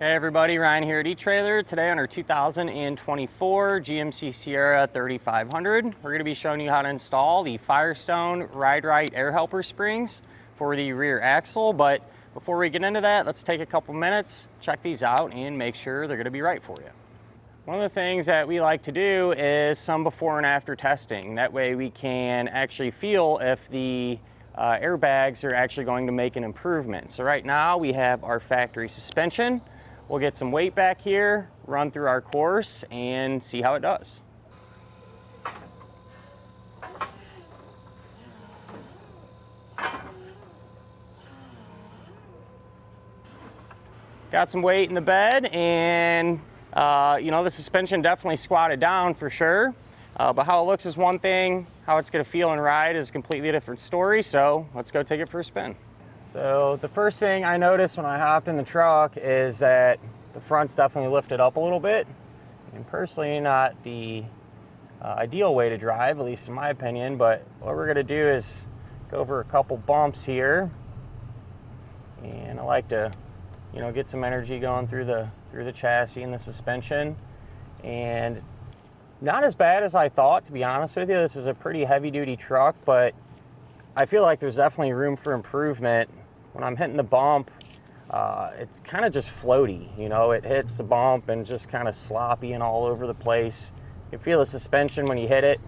Hey everybody, Ryan here at eTrailer. Today on our 2024 GMC Sierra 3500, we're going to be showing you how to install the Firestone Ride-Rite air helper springs for the rear axle. But before we get into that, let's take a couple minutes, check these out, and make sure they're going to be right for you. One of the things that we like to do is some before and after testing. That way we can actually feel if the airbags are actually going to make an improvement. So right now we have our factory suspension. We'll get some weight back here, run through our course, and see how it does. Got some weight in the bed, and the suspension definitely squatted down for sure. But how it looks is one thing, how it's gonna feel and ride is a completely different story, so let's go take it for a spin. So the first thing I noticed when I hopped in the truck is that the front's definitely lifted up a little bit. And personally, not the ideal way to drive, at least in my opinion, but what we're gonna do is go over a couple bumps here. And I like to, get some energy going through the chassis and the suspension. And not as bad as I thought, to be honest with you. This is a pretty heavy duty truck, but I feel like there's definitely room for improvement. When I'm hitting the bump, it's kind of just floaty, it hits the bump and just kind of sloppy and all over the place. You feel the suspension when you hit it.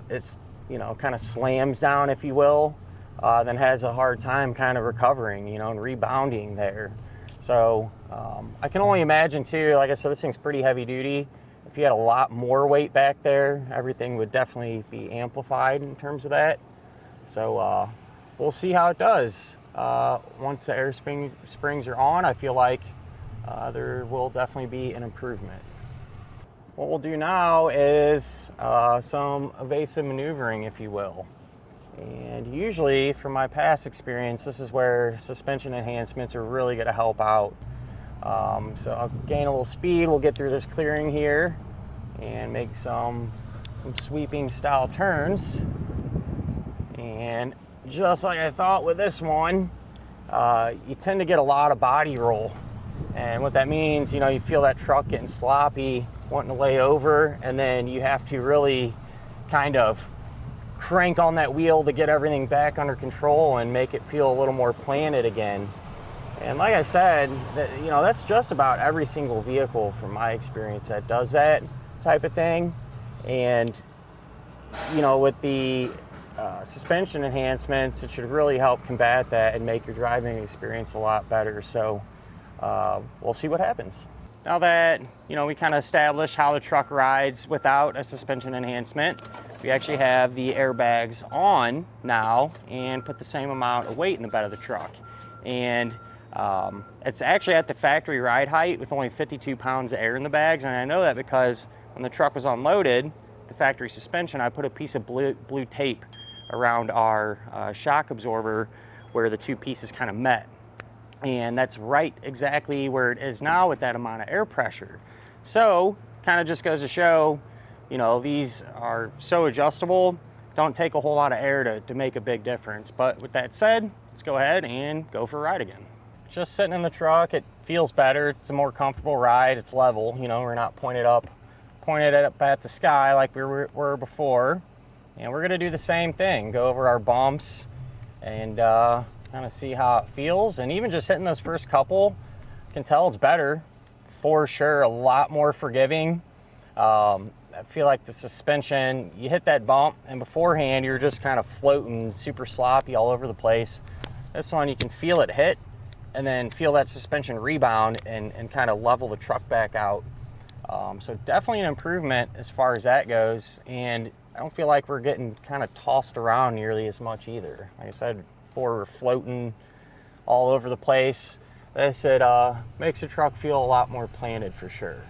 It's, kind of slams down, if you will, then has a hard time kind of recovering, and rebounding there. So I can only imagine too, like I said, this thing's pretty heavy duty. If you had a lot more weight back there, everything would definitely be amplified in terms of that. So we'll see how it does. Once the air springs are on, I feel like there will definitely be an improvement. What we'll do now is some evasive maneuvering, if you will. And usually, from my past experience, this is where suspension enhancements are really going to help out. So I'll gain a little speed, we'll get through this clearing here and make some sweeping style turns. And just like I thought with this one, you tend to get a lot of body roll. And what that means, you feel that truck getting sloppy, wanting to lay over, and then you have to really kind of crank on that wheel to get everything back under control and make it feel a little more planted again. And like I said, that's just about every single vehicle from my experience that does that type of thing. And, with the suspension enhancements, it should really help combat that and make your driving experience a lot better. So we'll see what happens. Now that, we kind of established how the truck rides without a suspension enhancement, we actually have the airbags on now and put the same amount of weight in the bed of the truck. And it's actually at the factory ride height with only 52 pounds of air in the bags. And I know that because when the truck was unloaded, the factory suspension, I put a piece of blue tape around our shock absorber where the two pieces kind of met. And that's right exactly where it is now with that amount of air pressure. So kind of just goes to show, these are so adjustable, don't take a whole lot of air to make a big difference. But with that said, let's go ahead and go for a ride again. Just sitting in the truck, it feels better. It's a more comfortable ride. It's level, we're not pointed up at the sky like we were before. And we're gonna do the same thing, go over our bumps and kind of see how it feels. And even just hitting those first couple, can tell it's better for sure, a lot more forgiving. I feel like the suspension, you hit that bump and beforehand you're just kind of floating super sloppy all over the place. This one you can feel it hit and then feel that suspension rebound and kind of level the truck back out. So definitely an improvement as far as that goes. And I don't feel like we're getting kind of tossed around nearly as much either. Like I said before, we're floating all over the place. This, it makes the truck feel a lot more planted for sure.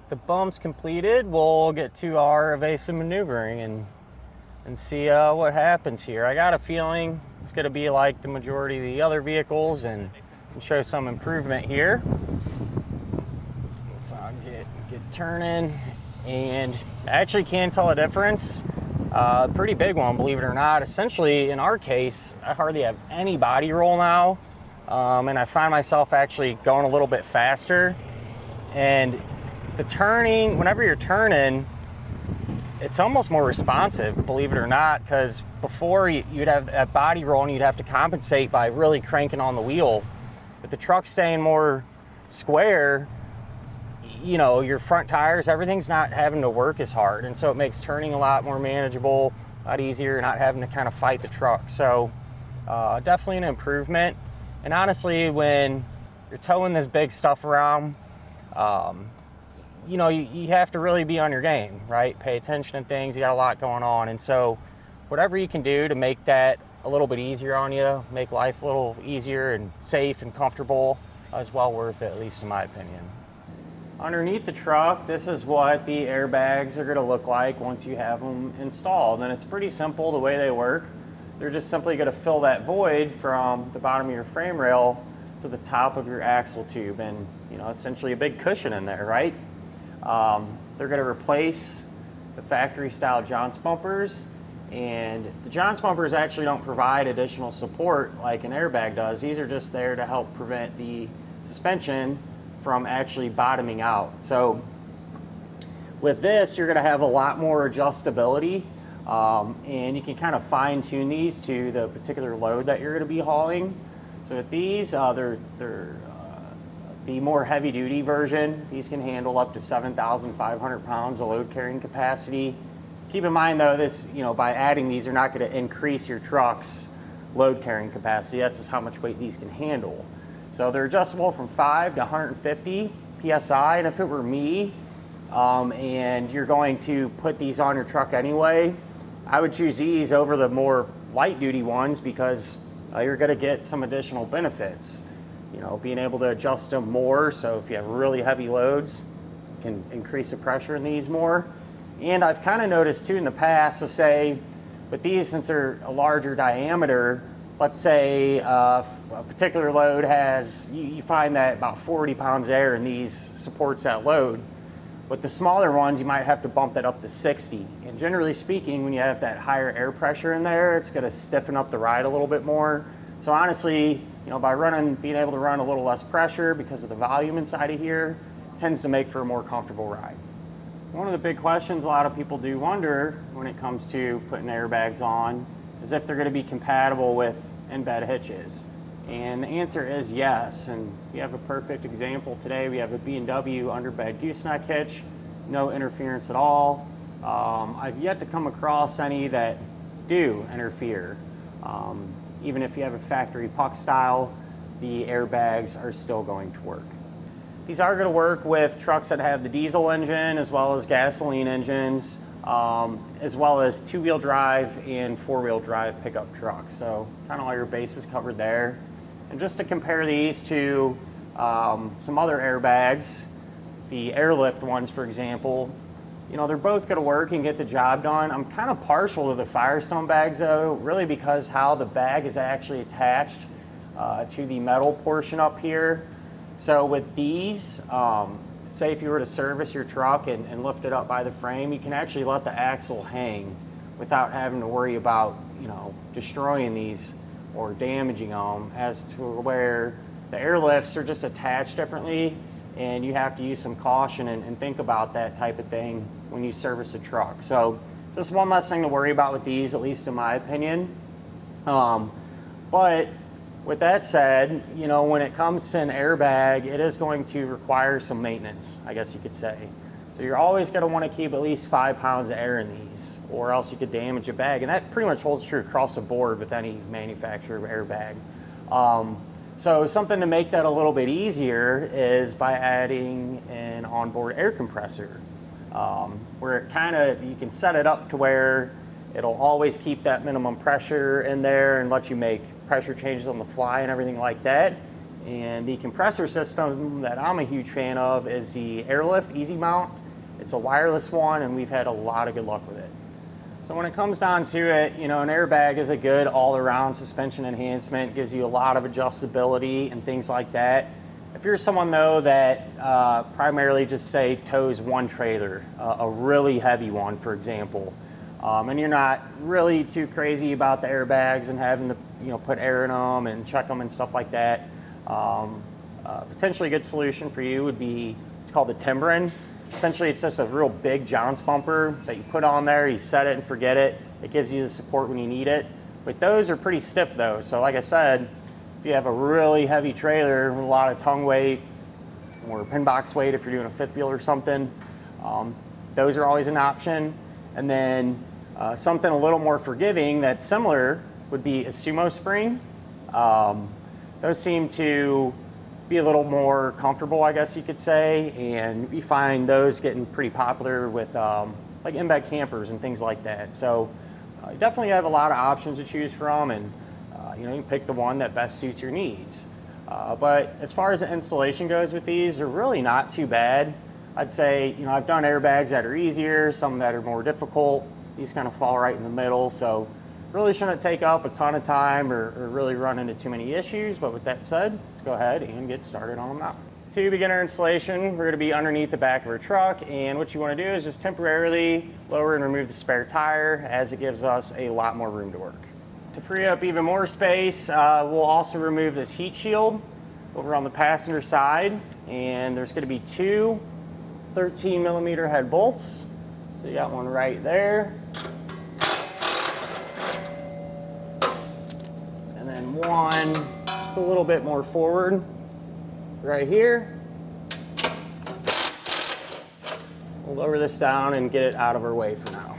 The bump's completed, we'll get to our evasive maneuvering and see what happens here. I got a feeling it's going to be like the majority of the other vehicles and show some improvement here. So I'll get turning, and I actually can tell a difference. Pretty big one, believe it or not. Essentially, in our case, I hardly have any body roll now. and I find myself actually going a little bit faster. And the turning, whenever you're turning, it's almost more responsive, believe it or not, because before you'd have that body roll and you'd have to compensate by really cranking on the wheel. But the truck staying more square, you know, your front tires, everything's not having to work as hard. And so it makes turning a lot more manageable, a lot easier, not having to kind of fight the truck. So definitely an improvement. And honestly, when you're towing this big stuff around, you know, you have to really be on your game, right? Pay attention to things. You got a lot going on. And so whatever you can do to make that a little bit easier on you, make life a little easier and safe and comfortable, is well worth it, at least in my opinion. Underneath the truck, this is what the airbags are going to look like once you have them installed. And it's pretty simple the way they work. They're just simply going to fill that void from the bottom of your frame rail to the top of your axle tube, and you know, essentially a big cushion in there, right? They're going to replace the factory style jounce bumpers, and the jounce bumpers actually don't provide additional support like an airbag does. These are just there to help prevent the suspension from actually bottoming out. So with this, you're going to have a lot more adjustability, and you can kind of fine tune these to the particular load that you're going to be hauling. So with these, they're the more heavy duty version. These can handle up to 7,500 pounds of load carrying capacity. Keep in mind though, this, you know, by adding these, they're not going to increase your truck's load carrying capacity. That's just how much weight these can handle. So they're adjustable from 5 to 150 PSI. And if it were me, and you're going to put these on your truck anyway, I would choose these over the more light duty ones, because you're going to get some additional benefits. You know, being able to adjust them more. So if you have really heavy loads, you can increase the pressure in these more. And I've kind of noticed too in the past, so say with these, since they're a larger diameter, let's say a particular load has, you find that about 40 pounds of air in these supports that load. With the smaller ones, you might have to bump that up to 60. And generally speaking, when you have that higher air pressure in there, it's going to stiffen up the ride a little bit more. So honestly, you know, by being able to run a little less pressure because of the volume inside of here, tends to make for a more comfortable ride. One of the big questions a lot of people do wonder when it comes to putting airbags on is if they're going to be compatible with in-bed hitches. And the answer is yes. And we have a perfect example today. We have a B&W underbed gooseneck hitch, no interference at all. I've yet to come across any that do interfere. Even if you have a factory puck style, the airbags are still going to work. These are going to work with trucks that have the diesel engine as well as gasoline engines, as well as two-wheel drive and four-wheel drive pickup trucks. So kind of all your bases covered there. And just to compare these to some other airbags, the airlift ones, for example, you know, they're both going to work and get the job done. I'm kind of partial to the Firestone bags though, really because how the bag is actually attached to the metal portion up here. So with these, say if you were to service your truck and lift it up by the frame, you can actually let the axle hang without having to worry about, you know, destroying these or damaging them, as to where the airlifts are just attached differently, and you have to use some caution and think about that type of thing when you service a truck. So just one less thing to worry about with these, at least in my opinion. But with that said, you know, when it comes to an airbag, it is going to require some maintenance, I guess you could say. So you're always going to want to keep at least 5 pounds of air in these, or else you could damage a bag. And that pretty much holds true across the board with any manufacturer of airbag. So something to make that a little bit easier is by adding an onboard air compressor, where it kind of, you can set it up to where it'll always keep that minimum pressure in there and let you make pressure changes on the fly and everything like that. And the compressor system that I'm a huge fan of is the Airlift Easy Mount. It's a wireless one, and we've had a lot of good luck with it. So when it comes down to it, you know, an airbag is a good all-around suspension enhancement, gives you a lot of adjustability and things like that. If you're someone though that primarily just say tows one trailer, a really heavy one, for example, and you're not really too crazy about the airbags and having to, you know, put air in them and check them and stuff like that, Potentially a good solution for you would be, it's called the timbering. Essentially, it's just a real big jounce bumper that you put on there, you set it and forget it. It gives you the support when you need it. But those are pretty stiff though. So like I said, if you have a really heavy trailer with a lot of tongue weight or pin box weight, if you're doing a fifth wheel or something, those are always an option. And then something a little more forgiving that's similar would be a sumo spring. Those seem to be a little more comfortable, I guess you could say, and we find those getting pretty popular with like in-bed campers and things like that. So you definitely have a lot of options to choose from, and you can pick the one that best suits your needs. But as far as the installation goes with these, they're really not too bad. I'd say, I've done airbags that are easier, some that are more difficult. These kind of fall right in the middle, so really shouldn't take up a ton of time or really run into too many issues. But with that said, let's go ahead and get started on them now. To begin our installation, we're going to be underneath the back of our truck, and what you want to do is just temporarily lower and remove the spare tire, as it gives us a lot more room to work. To free up even more space, we'll also remove this heat shield over on the passenger side, and there's going to be two 13mm head bolts. So you got one right there, and then one just a little bit more forward right here. We'll lower this down and get it out of our way for now.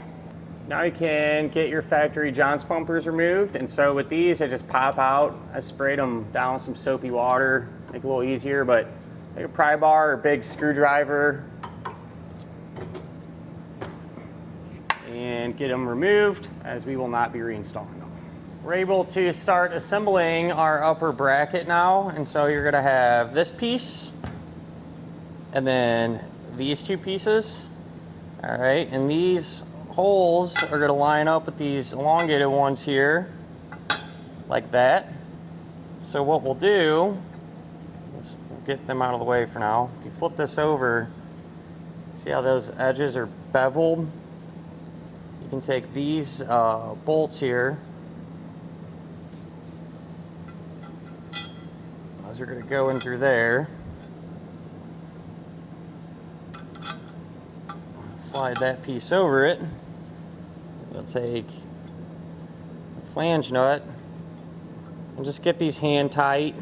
Now you can get your factory jounce bumpers removed, and so with these, they just pop out. I sprayed them down with some soapy water, make it a little easier, but take a pry bar or big screwdriver and get them removed, as we will not be reinstalling them. We're able to start assembling our upper bracket now, and so you're gonna have this piece and then these two pieces. All right, and these holes are going to line up with these elongated ones here, like that. So what we'll do is we'll get them out of the way for now. If you flip this over, see how those edges are beveled? You can take these bolts here. Those are going to go in through there. Slide that piece over it. We'll take a flange nut and just get these hand tight.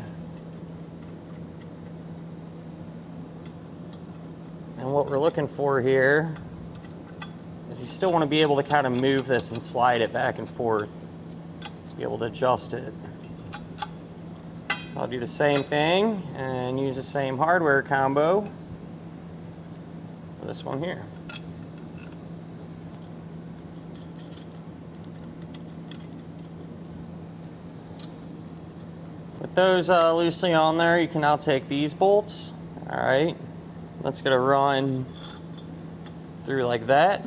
And what we're looking for here is you still want to be able to kind of move this and slide it back and forth to be able to adjust it. So I'll do the same thing and use the same hardware combo for this one here. With those loosely on there, you can now take these bolts. All right, that's gonna run through like that.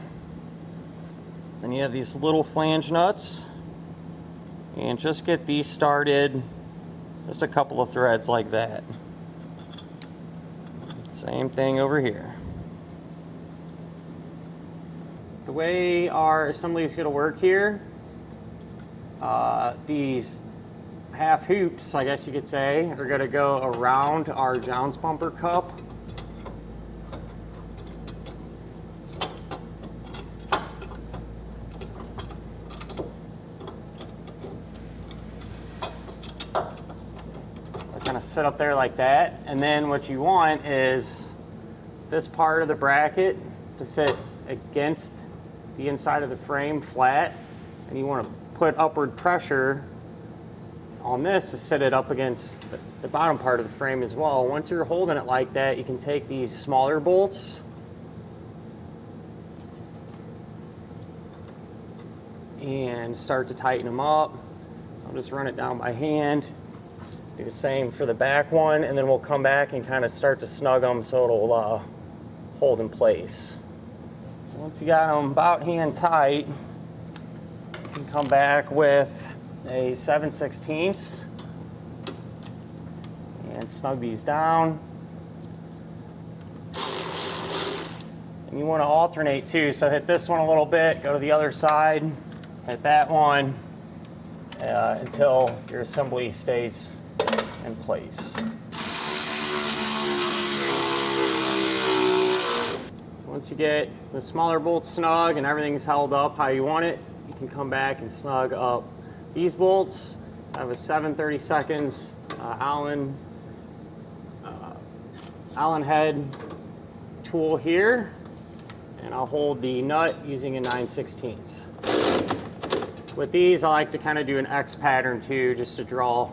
Then you have these little flange nuts, and just get these started, just a couple of threads like that. Same thing over here. The way our assembly is gonna work here, these half hoops, I guess you could say, are going to go around our jounce bumper cup. They kind of sit up there like that, and then what you want is this part of the bracket to sit against the inside of the frame flat, and you want to put upward pressure on this to set it up against the bottom part of the frame as well. Once you're holding it like that, you can take these smaller bolts and start to tighten them up. So I'll just run it down by hand. Do the same for the back one, and then we'll come back and kind of start to snug them so it'll hold in place. Once you got them about hand tight, you can come back with a 7/16 and snug these down. And you want to alternate too, so hit this one a little bit, go to the other side, hit that one until your assembly stays in place. So once you get the smaller bolts snug and everything's held up how you want it, you can come back and snug up these bolts. So I have a 7/32 Allen head tool here, and I'll hold the nut using a 9/16. With these, I like to kind of do an X pattern too, just to draw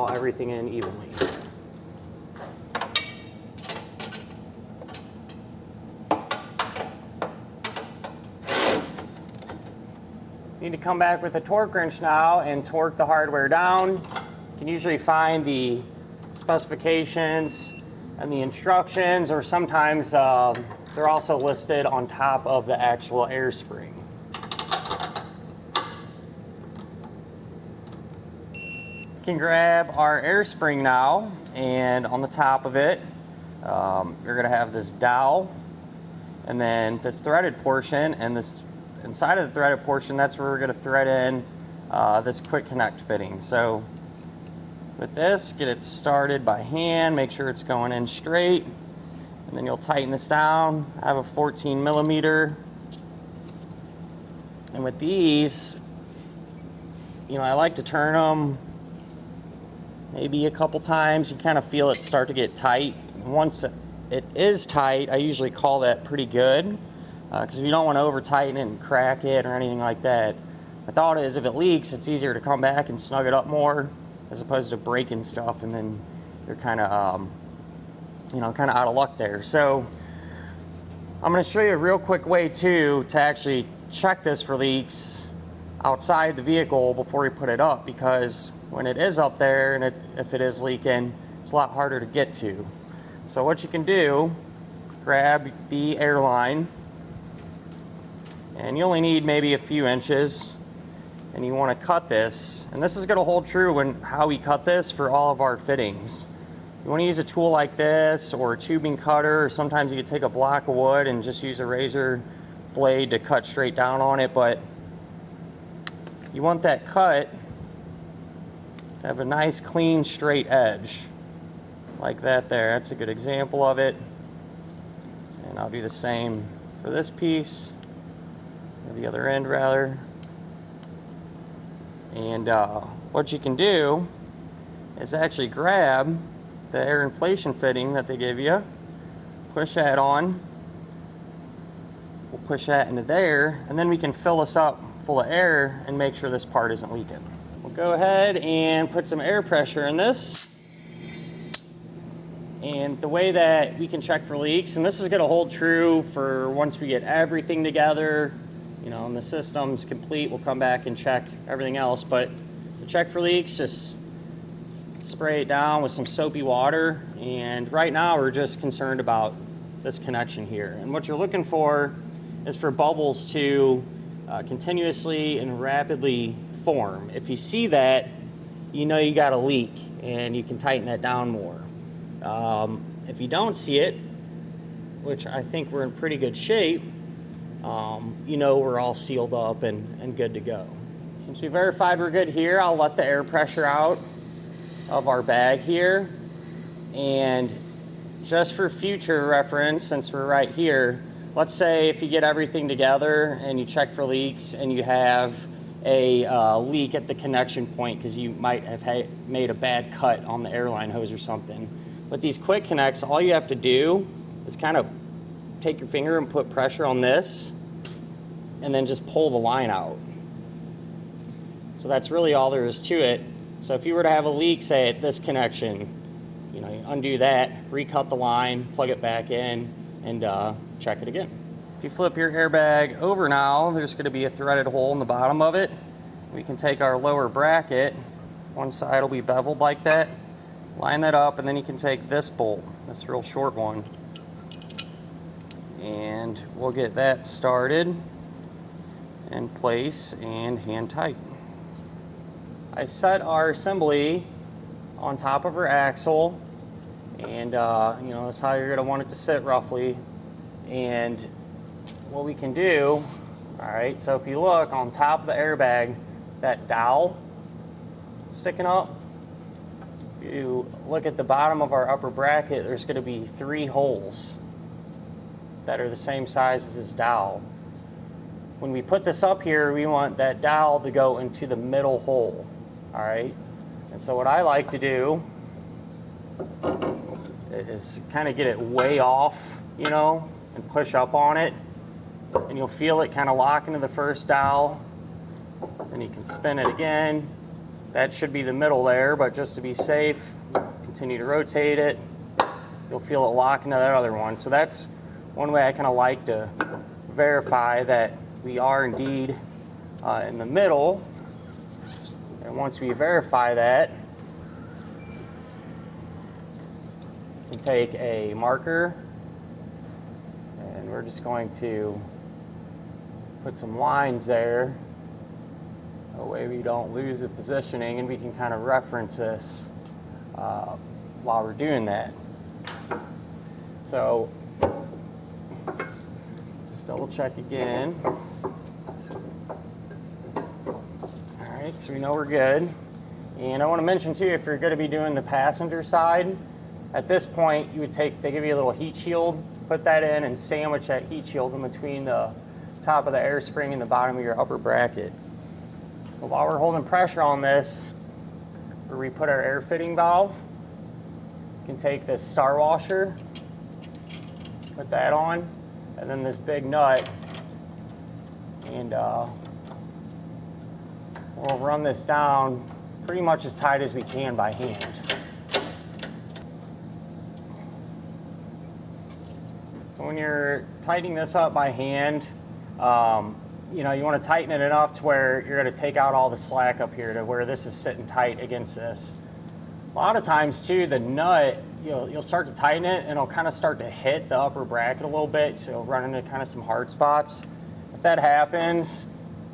everything in evenly. Need to come back with a torque wrench now and torque the hardware down. You can usually find the specifications and the instructions, or sometimes they're also listed on top of the actual air spring. You can grab our air spring now, and on the top of it, you're gonna have this dowel, and then this threaded portion, and this inside of the threaded portion, that's where we're gonna thread in this quick connect fitting. So with this, get it started by hand, make sure it's going in straight, and then you'll tighten this down. I have a 14mm, and with these, you know, I like to turn them maybe a couple times. You kind of feel it start to get tight. Once it is tight, I usually call that pretty good, because you don't want to over tighten it and crack it or anything like that. My thought is, if it leaks, it's easier to come back and snug it up more, as opposed to breaking stuff and then you're kind of, you know, kind of out of luck there. So I'm going to show you a real quick way too to actually check this for leaks outside the vehicle before you put it up, because when it is up there and if it is leaking, it's a lot harder to get to. So what you can do, grab the airline, and you only need maybe a few inches, and you want to cut this, and this is going to hold true when how we cut this for all of our fittings. You want to use a tool like this, or a tubing cutter, or sometimes you can take a block of wood and just use a razor blade to cut straight down on it, but you want that cut to have a nice clean straight edge like that there. That's a good example of it, and I'll do the same for this piece, or the other end rather. And what you can do is actually grab the air inflation fitting that they give you, push that on, we'll push that into there, and then we can fill this up full of air and make sure this part isn't leaking. We'll go ahead and put some air pressure in this. And the way that we can check for leaks, and this is going to hold true for once we get everything together, you know, and the system's complete, we'll come back and check everything else. But to check for leaks, just spray it down with some soapy water. And right now we're just concerned about this connection here. And what you're looking for is for bubbles to continuously and rapidly form. If you see that, you know you got a leak, and you can tighten that down more. If you don't see it, which I think we're in pretty good shape, you know we're all sealed up and good to go. Since we verified we're good here, I'll let the air pressure out of our bag here. And just for future reference, since we're right here, let's say if you get everything together and you check for leaks and you have a leak at the connection point because you might have made a bad cut on the airline hose or something. With these quick connects, all you have to do is kind of take your finger and put pressure on this and then just pull the line out. So that's really all there is to it. So if you were to have a leak, say at this connection, you know, you undo that, recut the line, plug it back in, and check it again. If you flip your airbag over now, there's going to be a threaded hole in the bottom of it. We can take our lower bracket, one side will be beveled like that, line that up, and then you can take this bolt, this real short one, and we'll get that started in place and hand tight. I set our assembly on top of our axle, and you know, that's how you're going to want it to sit roughly. And what we can do, all right, so if you look on top of the airbag, that dowel sticking up, you look at the bottom of our upper bracket, there's going to be 3 holes that are the same size as this dowel. When we put this up here, we want that dowel to go into the middle hole, all right? And so what I like to do is kind of get it way off, you know, and push up on it. And you'll feel it kind of lock into the first dowel. And you can spin it again. That should be the middle there, but just to be safe, continue to rotate it. You'll feel it lock into that other one. So that's one way I kind of like to verify that we are indeed in the middle. And once we verify that, you can take a marker and we're just going to put some lines there. That way we don't lose the positioning, and we can kind of reference this while we're doing that. So just double check again. All right, so we know we're good. And I want to mention too, if you're going to be doing the passenger side, at this point you would they give you a little heat shield, put that in and sandwich that heat shield in between the top of the air spring and the bottom of your upper bracket. So while we're holding pressure on this, where we put our air fitting valve, you can take this star washer, put that on, and then this big nut, and we'll run this down pretty much as tight as we can by hand. So when you're tightening this up by hand, you know, you want to tighten it enough to where you're going to take out all the slack up here to where this is sitting tight against this. A lot of times too, the nut, you'll start to tighten it and it'll kind of start to hit the upper bracket a little bit, so you'll run into kind of some hard spots. If that happens,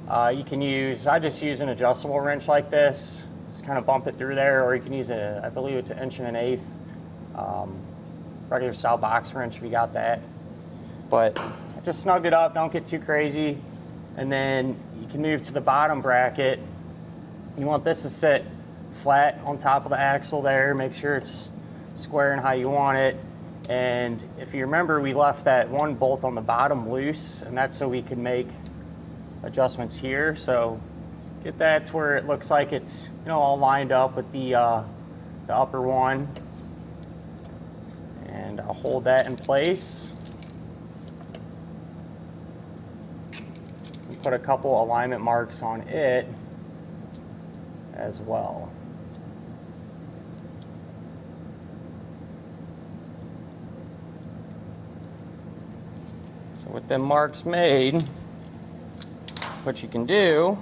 you can I just use an adjustable wrench like this, just kind of bump it through there, or you can use I believe it's 1 1/8 regular style box wrench if you got that. But I just snugged it up, don't get too crazy. And then you can move to the bottom bracket. You want this to sit flat on top of the axle there. Make sure it's square and how you want it. And if you remember, we left that one bolt on the bottom loose, and that's so we can make adjustments here. So get that to where it looks like it's, you know, all lined up with the upper one. And I'll hold that in place. Put a couple alignment marks on it as well. So with them marks made, what you can do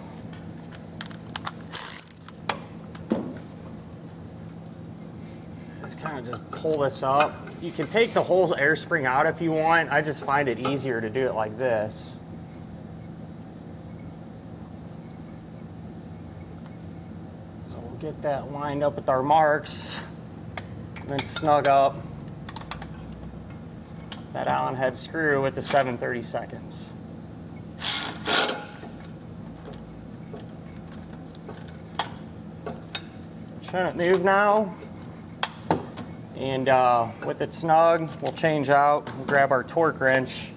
is kind of just pull this up. You can take the whole air spring out if you want. I just find it easier to do it like this. Get that lined up with our marks, and then snug up that Allen head screw with the 7/32. Shouldn't move now, and with it snug, we'll change out and grab our torque wrench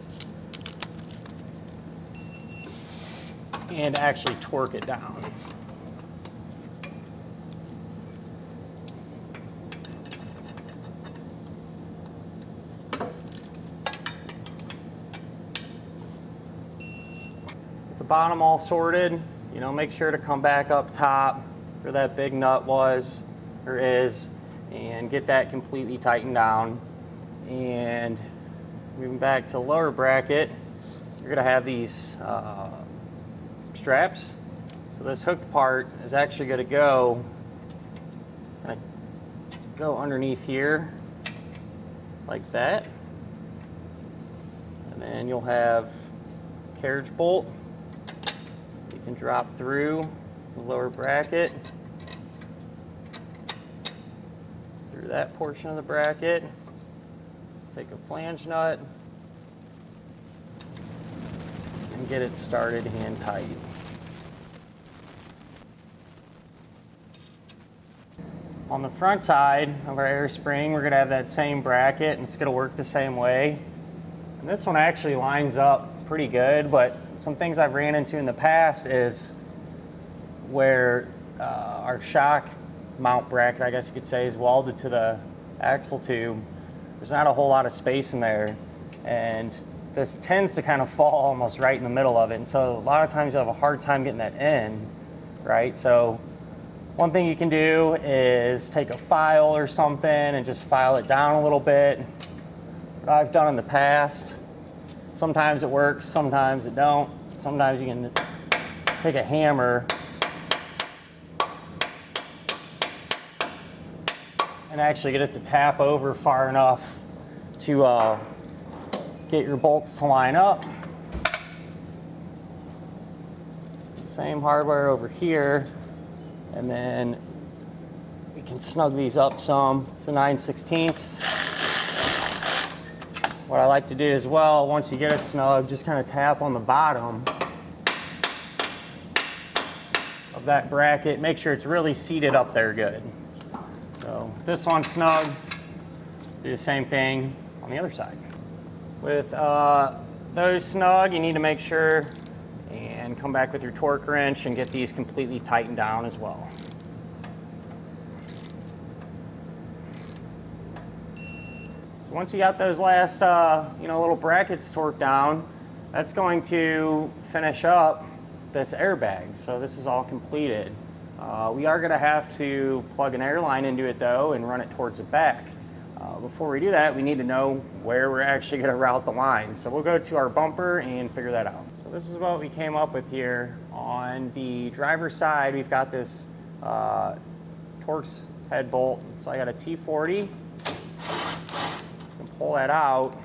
and actually torque it down. Bottom all sorted, you know, make sure to come back up top where that big nut was or is, and get that completely tightened down. And moving back to the lower bracket, you're gonna have these straps. So this hooked part is actually gonna go underneath here like that, and then you'll have carriage bolt. You can drop through the lower bracket, through that portion of the bracket, take a flange nut, and get it started hand tight. On the front side of our air spring, we're gonna have that same bracket and it's gonna work the same way. And this one actually lines up pretty good, but some things I've ran into in the past is where our shock mount bracket, I guess you could say, is welded to the axle tube. There's not a whole lot of space in there, and this tends to kind of fall almost right in the middle of it. And so a lot of times you'll have a hard time getting that in, right? So one thing you can do is take a file or something and just file it down a little bit. What I've done in the past, sometimes it works, sometimes it don't. Sometimes you can take a hammer and actually get it to tap over far enough to get your bolts to line up. Same hardware over here. And then we can snug these up some. It's a 9/16. What I like to do as well, once you get it snug, just kind of tap on the bottom of that bracket. Make sure it's really seated up there good. So this one's snug. Do the same thing on the other side. With those snug, you need to make sure and come back with your torque wrench and get these completely tightened down as well. So once you got those last little brackets torqued down, that's going to finish up this airbag. So this is all completed. We are going to have to plug an air line into it though and run it towards the back. Before we do that, we need to know where we're actually going to route the line. So we'll go to our bumper and figure that out. So this is what we came up with here. On the driver's side, we've got this Torx head bolt. So I got a T40. Pull that out.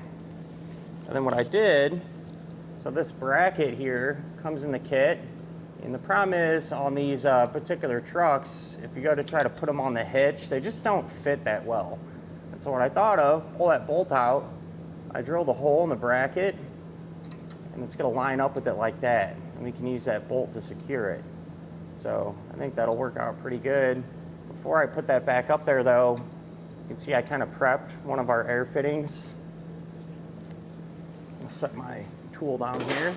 And then what I did, so this bracket here comes in the kit. And the problem is on these particular trucks, if you go to try to put them on the hitch, they just don't fit that well. And so what I thought of, pull that bolt out, I drilled a hole in the bracket, and it's gonna line up with it like that. And we can use that bolt to secure it. So I think that'll work out pretty good. Before I put that back up there though, you can see I kind of prepped one of our air fittings. I'll set my tool down here.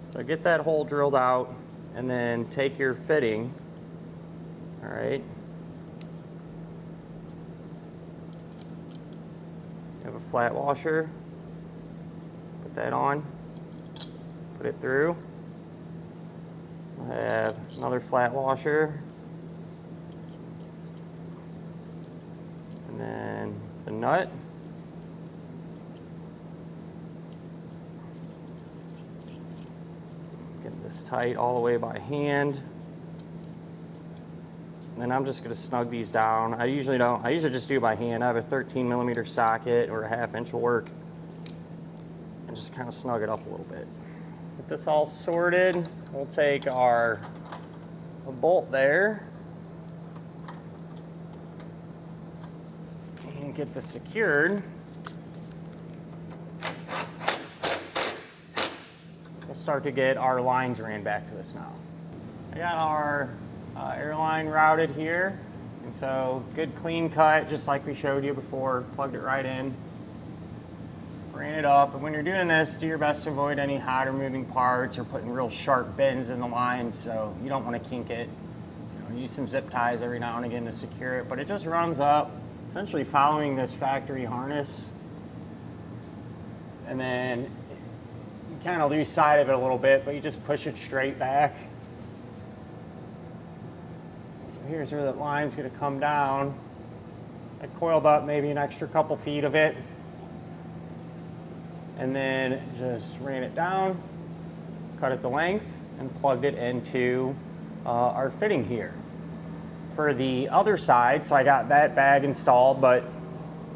So get that hole drilled out and then take your fitting, all right. Have a flat washer, put that on, put it through. We'll have another flat washer, and then the nut. Get this tight all the way by hand. And I'm just going to snug these down. I usually just do it by hand. I have a 13mm socket or a 1/2 inch will work. And just kind of snug it up a little bit. Get this all sorted. We'll take our bolt there and get this secured. We'll start to get our lines ran back to this now. I got our airline routed here, and so good clean cut, just like we showed you before. Plugged it right in, ran it up, and when you're doing this, do your best to avoid any hot or moving parts or putting real sharp bends in the lines, so you don't want to kink it. Use some zip ties every now and again to secure it, but it just runs up, essentially following this factory harness, and then you kind of lose sight of it a little bit, but you just push it straight back. So here's where the line's going to come down. I coiled up maybe an extra couple feet of it, and then just ran it down, cut it to length, and plugged it into our fitting here. For the other side, so I got that bag installed, but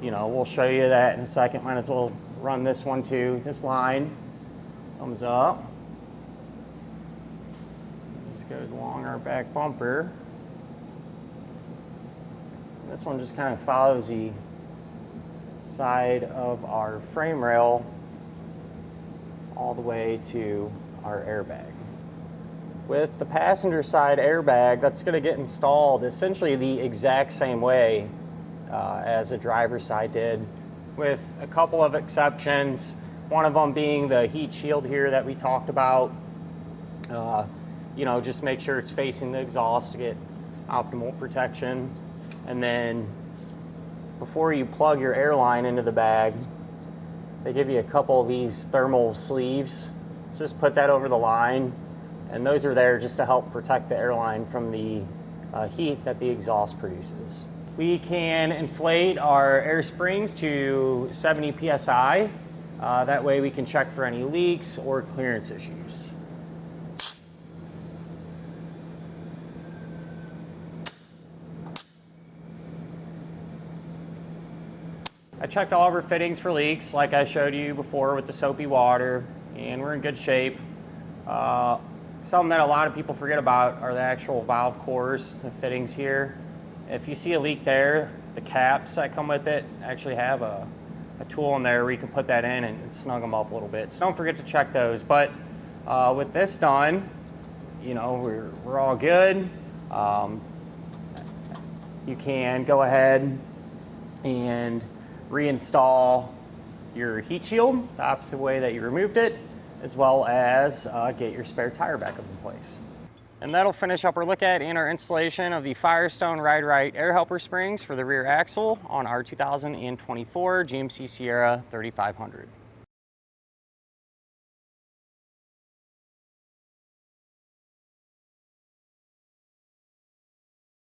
we'll show you that in a second. Might as well run this one too. This line comes up. This goes along our back bumper. This one just kind of follows the side of our frame rail all the way to our airbag. With the passenger side airbag, that's going to get installed essentially the exact same way as the driver's side did, with a couple of exceptions. One of them being the heat shield here that we talked about. You know, just make sure it's facing the exhaust to get optimal protection. And then before you plug your airline into the bag, they give you a couple of these thermal sleeves. So just put that over the line, and those are there just to help protect the airline from the heat that the exhaust produces. We can inflate our air springs to 70 psi. That way we can check for any leaks or clearance issues. I checked all of our fittings for leaks like I showed you before with the soapy water, and we're in good shape. Something that a lot of people forget about are the actual valve cores, the fittings here. If you see a leak there, the caps that come with it actually have a tool in there where you can put that in and snug them up a little bit. So don't forget to check those. But with this done, you know, we're all good. You can go ahead and reinstall your heat shield the opposite way that you removed it, as well as get your spare tire back up in place. And that'll finish up our look at and our installation of the Firestone Ride-Rite air helper springs for the rear axle on our 2024 GMC Sierra 3500.